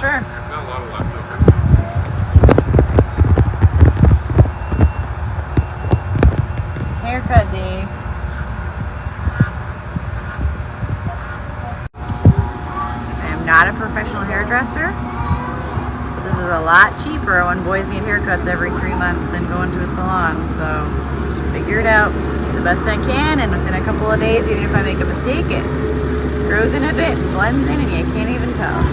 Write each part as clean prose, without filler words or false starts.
sure. Got a lot of leftovers. Haircut day. I am not a professional hairdresser, but this is a lot cheaper when boys need haircuts every 3 months than going to a salon. So just figure it out, do the best I can, and within a couple of days, even if I make a mistake, it grows in a bit, blends in, and you can't even tell.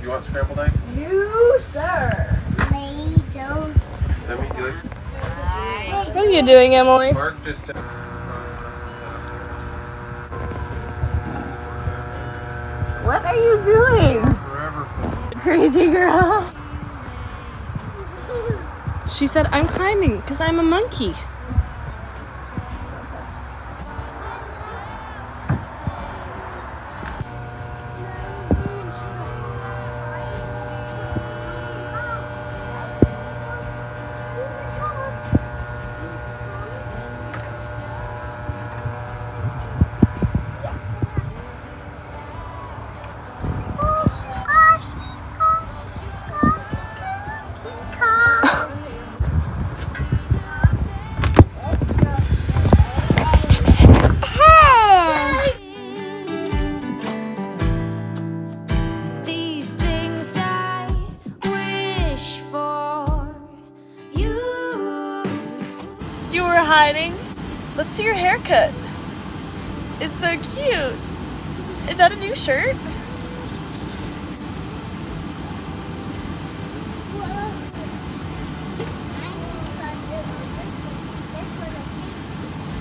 You want scrambled eggs? No, sir. Let me do it. What are you doing, Emily? Mark just. What are you doing? Forever. Crazy girl. She said, I'm climbing because I'm a monkey. Hiding. Let's see your haircut. It's so cute. Is that a new shirt?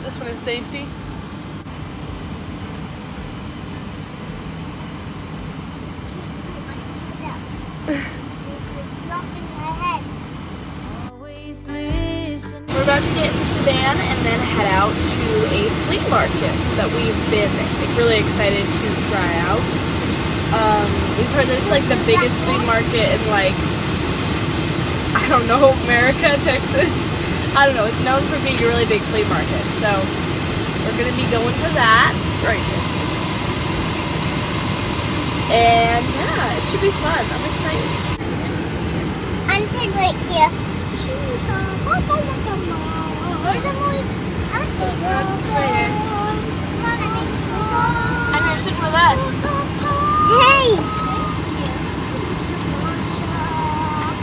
This one is safety. We're about to get into the van and then head out to a flea market that we've been really excited to try out. We've heard that it's like the biggest flea market in like, I don't know, America, Texas. I don't know, it's known for being a really big flea market. So we're going to be going to that. Right, just. And yeah, it should be fun. I'm excited. I'm sitting right here. Where's Emily's I'm here sitting with us. Hey!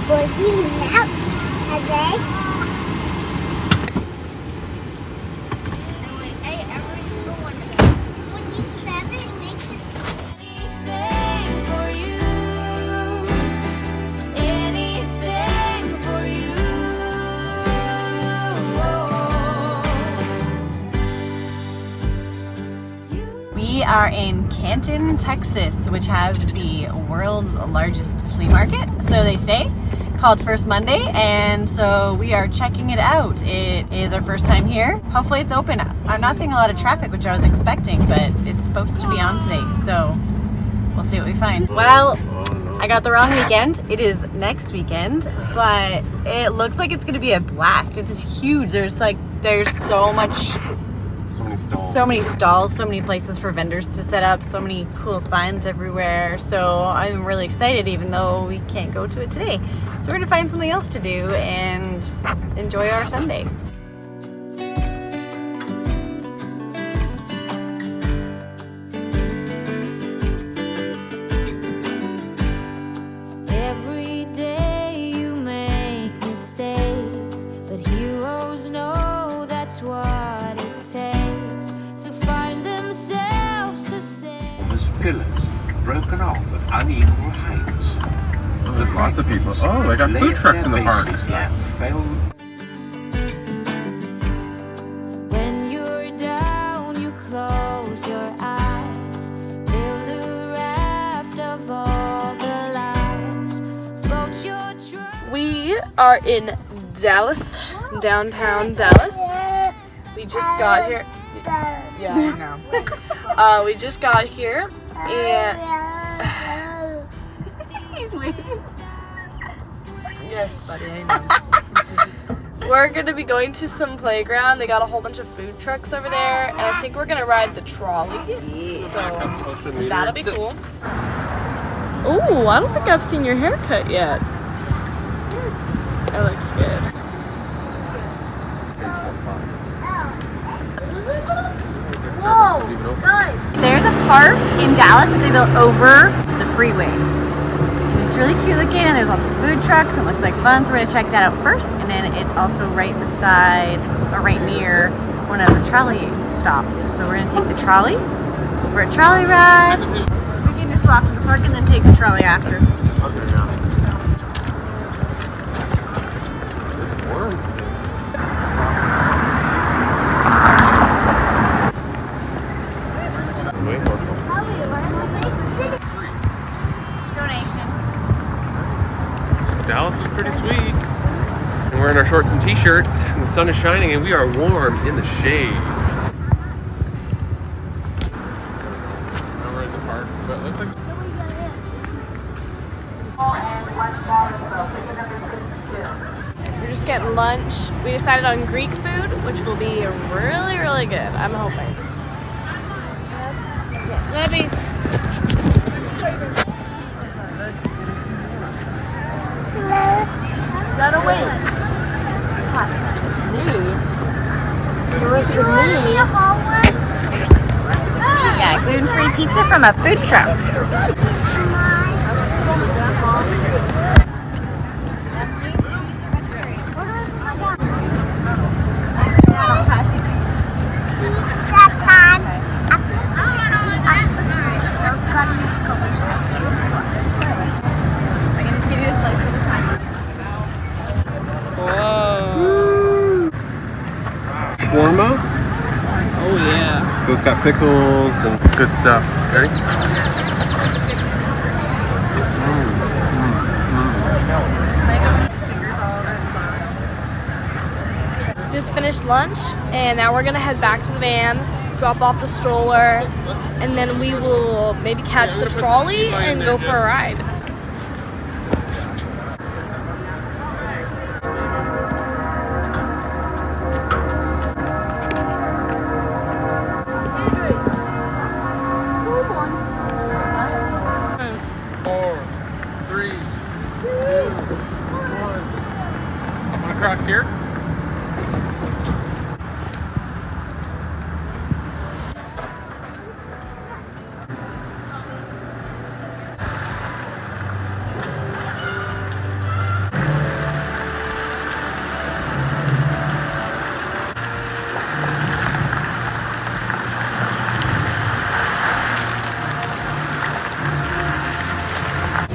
We're eating out today. When you stab it, it makes it We are in Canton, Texas, which has the world's largest flea market, so they say, called First Monday, and so we are checking it out. It is our first time here. Hopefully it's open. I'm not seeing a lot of traffic, which I was expecting, but it's supposed to be on today, so we'll see what we find. Well, I got the wrong weekend. It is next weekend, but it looks like it's gonna be a blast. It's huge. There's so much. So many stalls, so many places for vendors to set up, so many cool signs everywhere. So I'm really excited, even though we can't go to it today. So we're gonna find something else to do and enjoy our Sunday. Every day you make mistakes, but heroes know that's what it takes to find themselves to say. There's pillars broken off at unequal heights. Oh, there's lots of people. Oh, they got food trucks in the park. When you're down, you close your eyes, build a raft of all the lies, float your truck. We are in Dallas, downtown Dallas. We just got here. Yeah, I know. We just got here, and He's waving. yes, buddy, I know. We're gonna be going to some playground. They got a whole bunch of food trucks over there, and I think we're gonna ride the trolley. So that'll be cool. Oh, I don't think I've seen your haircut yet. That looks good. There's a park in Dallas that they built over the freeway. And it's really cute looking, and there's lots of food trucks. It looks like fun, so we're gonna check that out first. And then it's also right beside, or right near, one of the trolley stops. So we're gonna take the trolley, go for a trolley ride. We can just walk to the park and then take the trolley after. Dallas is pretty sweet. And we're in our shorts and t-shirts, and the sun is shining, and we are warm in the shade. Now we're in the park, but it looks like. We're just getting lunch. We decided on Greek food, which will be really, really good. I'm hoping. Yeah, Libby. Gotta wait. Me? You're with me? Yeah, gluten-free pizza from a food truck. Shawarma. Oh yeah. So it's got pickles and good stuff. Ready? Just finished lunch, and now we're gonna head back to the van, drop off the stroller, and then we will maybe catch the trolley and go for a ride. Across here.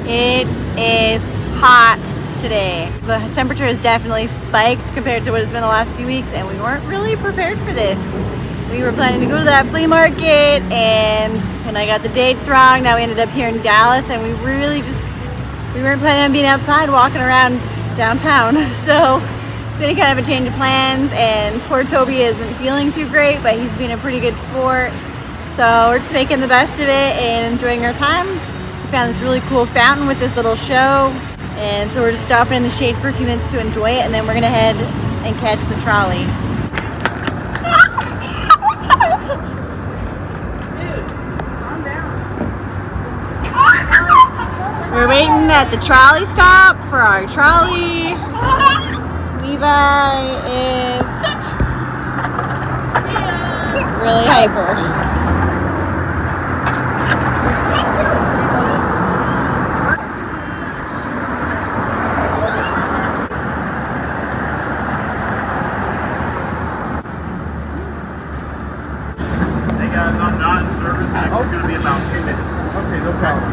It is hot today. The temperature has definitely spiked compared to what it's been the last few weeks, and we weren't really prepared for this. we were planning to go to that flea market, and when I got the dates wrong, now we ended up here in Dallas, and we weren't planning on being outside walking around downtown. So it's been kind of a change of plans, and poor Toby isn't feeling too great, but he's been a pretty good sport. So we're just making the best of it and enjoying our time. We found this really cool fountain with this little show, and so we're just stopping in the shade for a few minutes to enjoy it, and then we're gonna head and catch the trolley. We're waiting at the trolley stop for our trolley. Levi is really hyper.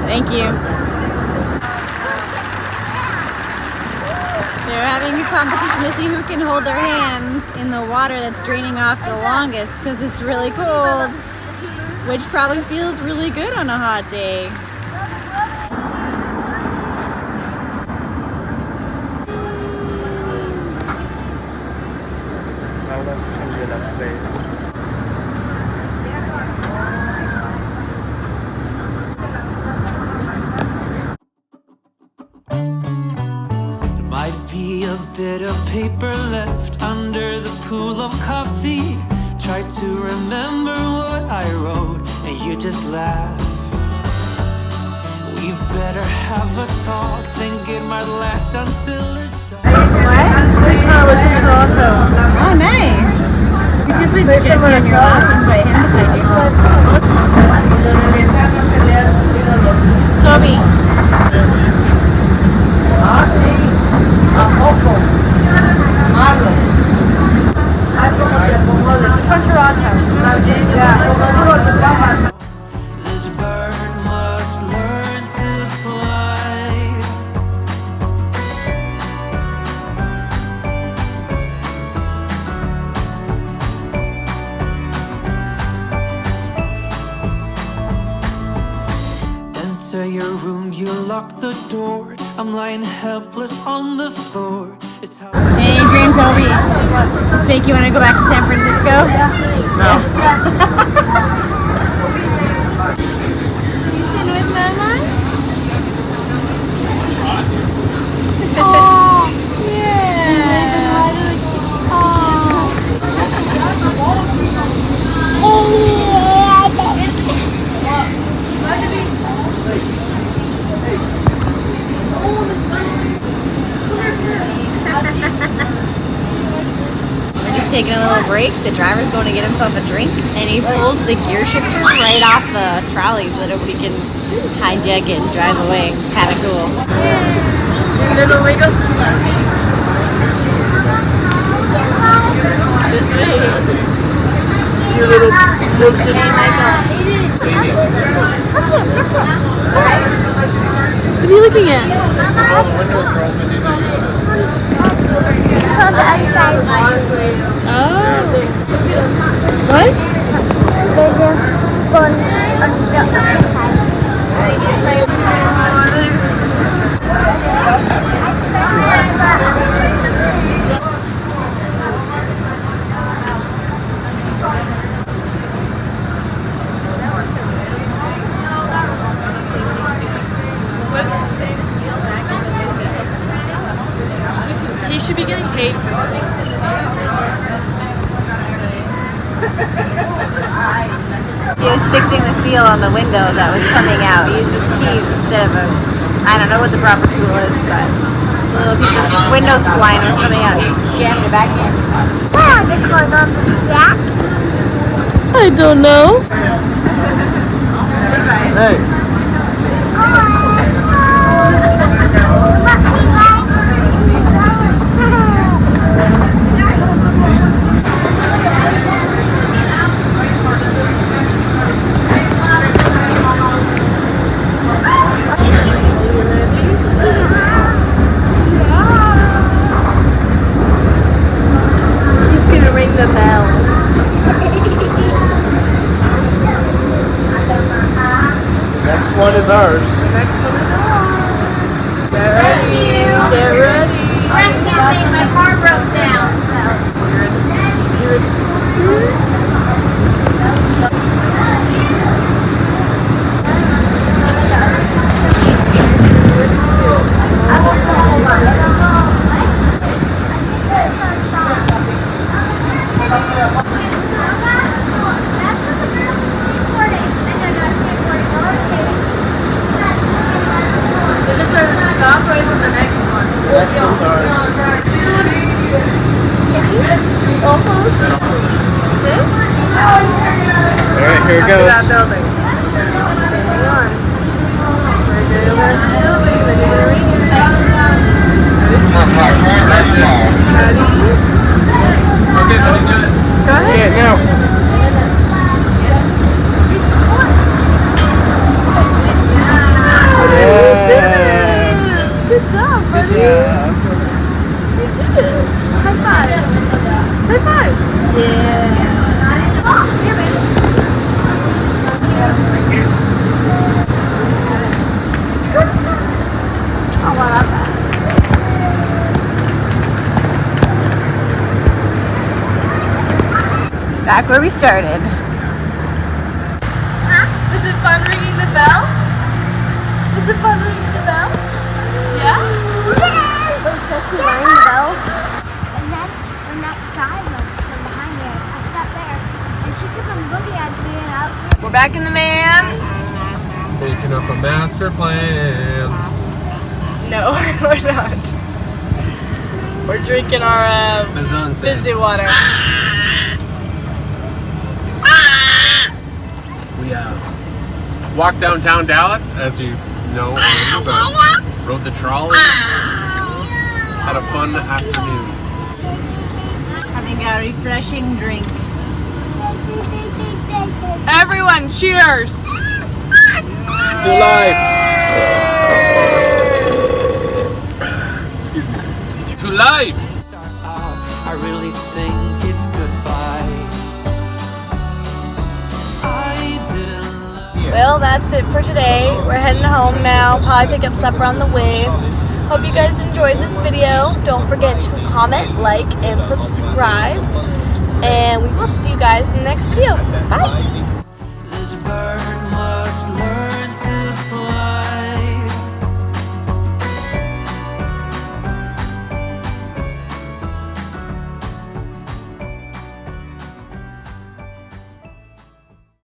Thank you. They're having a competition to see who can hold their hands in the water that's draining off the longest because it's really cold, which probably feels really good on a hot day. A bit of paper left under the pool of coffee. Try to remember what I wrote, and you just laugh. We better have a talk, think it might last until it's dark. What? I was in Toronto. Oh, nice. You should put Jesse on your lap and put him beside you. Toby. This bird must learn to fly. Enter your room, you lock the door. I'm lying helpless on the floor. It's how Hey, Adri and Toby. This make you want to go back to San Francisco? No. You sitting with Mama? We're just taking a little break. The driver's going to get himself a drink, and he pulls the gear shifter right off the trolley so nobody can hijack it and drive away. Kind of cool. Little wiggle. This way. Your little Michael. What are you looking at? On the outside. Oh. What? There's a bone on the outside. He should be getting paid for this. He was fixing the seal on the window that was coming out. He used his keys instead of I don't know what the proper tool is, but a little piece of window spline was coming out. He just jammed it back in. Where are the clothes on the jack? I don't know. Hey. He's gonna ring the bell. is ours. The next one is ours. Get ready. Get ready. My car broke down, so. You ready? Stop right on the next one. The next one's ours. Almost. Alright, here it goes. That building. Hang on. We're doing the last building, then you're gonna ring it. Ready? Okay, let me do it. Go ahead. Yeah, now. Good job, buddy. Good job. You did it. High five. High five. Yeah. Oh, here, baby. Oh, well, that's bad. Back where we started. Huh? Is it fun ringing the bell? Is it fun ringing the bell? Yeah? Behind the bell. And then when that guy was from behind me, I sat there and she kept on looking at me and out here. We're back in the van. Making up a master plan. No, we're not. We're drinking our fizzy water. We walked downtown Dallas, as you know, but rode the trolley. Had a fun afternoon. Having a refreshing drink. Everyone, cheers! To life! Excuse me. To life! I really think it's goodbye. I didn't love Well, that's it for today. We're heading home now. Probably pick up supper on the way. Hope you guys enjoyed this video. Don't forget to comment, like, and subscribe. And we will see you guys in the next video. Bye!